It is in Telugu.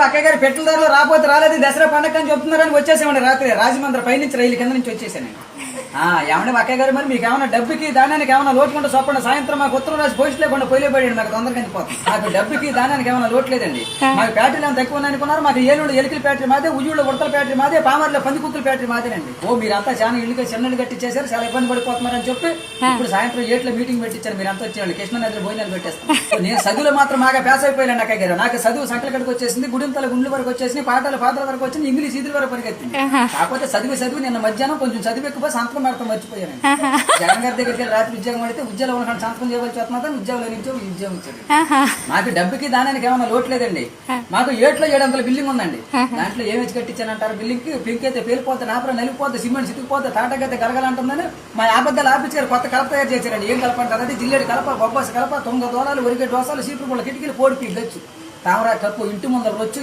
అక్కయ్య గారు పెట్రోల్ ధరలు రాబోతే రాలేదు దసరా పండగ అని చెప్తున్నారని వచ్చేసామండి రాత్రి రాజమండ్రి పైనుంచి రైలు కింద నుంచి వచ్చేసాను. ఏమంటే అక్కయ్య గారు మరి మీకు ఏమైనా డబ్బుకి దానానికి ఏమైనా లోటుకుంటే చెప్పండి. సాయంత్రం మాకు ఉత్తరం రాసి పోస్ట్ లేకుండా పోలేబడి మాకు తొందరగా వెళ్ళిపోతుంది. మాకు డబ్బుకి దానానికి ఏమైనా లోటు లేదండి. మాకు బ్యాటరీలు ఏమైనా తక్కువ అనుకున్నారు. మాకు ఏలూరు ఎలికల బ్యాటరీ మాదే, ఉయ్యూళ్ళ ఉడతల బ్యాటరీ మాదే, పామర్లో పందికుత్తుల బ్యాటరీ మాదేనండి. మీరంతా చాలా ఇల్లుగా చిన్నలు కట్టించేశారు, చాలా ఇబ్బంది పడిపోతున్నారని చెప్పి ఇప్పుడు సాయంత్రం ఏట్లో మీటింగ్ పెట్టించారు. మీరు అంతా వచ్చేవాళ్ళు కృష్ణానదిలో భోజనాలు పెట్టేస్తాను. నేను చదువులో మాత్రం బాగా పేస అయిపోయాను అక్కయ్య గారు. నాకు చదువు సంకల కడికి వచ్చేసింది, గుడింతల గుండ్ల వరకు వచ్చేసింది, పాటల పాత్ర వరకు వచ్చింది, ఇంగ్లీష్ ఇదిల వరకు పరిగెత్తింది. కాకపోతే చదువు నిన్న మధ్యాహ్నం కొంచెం చదివి ఎక్కువ సంతకం పెడతాం మర్చిపోయాను. జగన్ గారి దగ్గరికి వెళ్ళి రాత్రి ఉద్యోగం పడితే ఉద్యోగంలో ఉన్న సంతకం చేయవలసి వస్తున్నా ఉద్యోగంలో నుంచి ఉద్యోగం ఇచ్చాడు. మాకు డబ్బుకి దానానికి ఏమైనా లోటు లేదండి. మాకు 700 బిల్డింగ్ ఉందండి. దాంట్లో ఏమేసి కట్టించానంటారు బిల్డింగ్ కి పింక్ అయితే పేలిపోతే, నాపర నలిగిపోతే, సిమెంట్ చితికిపోతే, తాటకైతే గలగలంటుందని మా ఆబద్దాలు ఆపించారు. కొత్త కలప తయారు చేశారండి. ఏం కలపంటారు అది జిల్లేడు కలప, బొబ్బాసి కలప, 9 దోలాలు, ఒరిగే దోసాలు, సీపుల కిటికీలు, పోడిపి గచ్చు, తామరా కప్పు, ఇంటి ముందర రొచ్చు.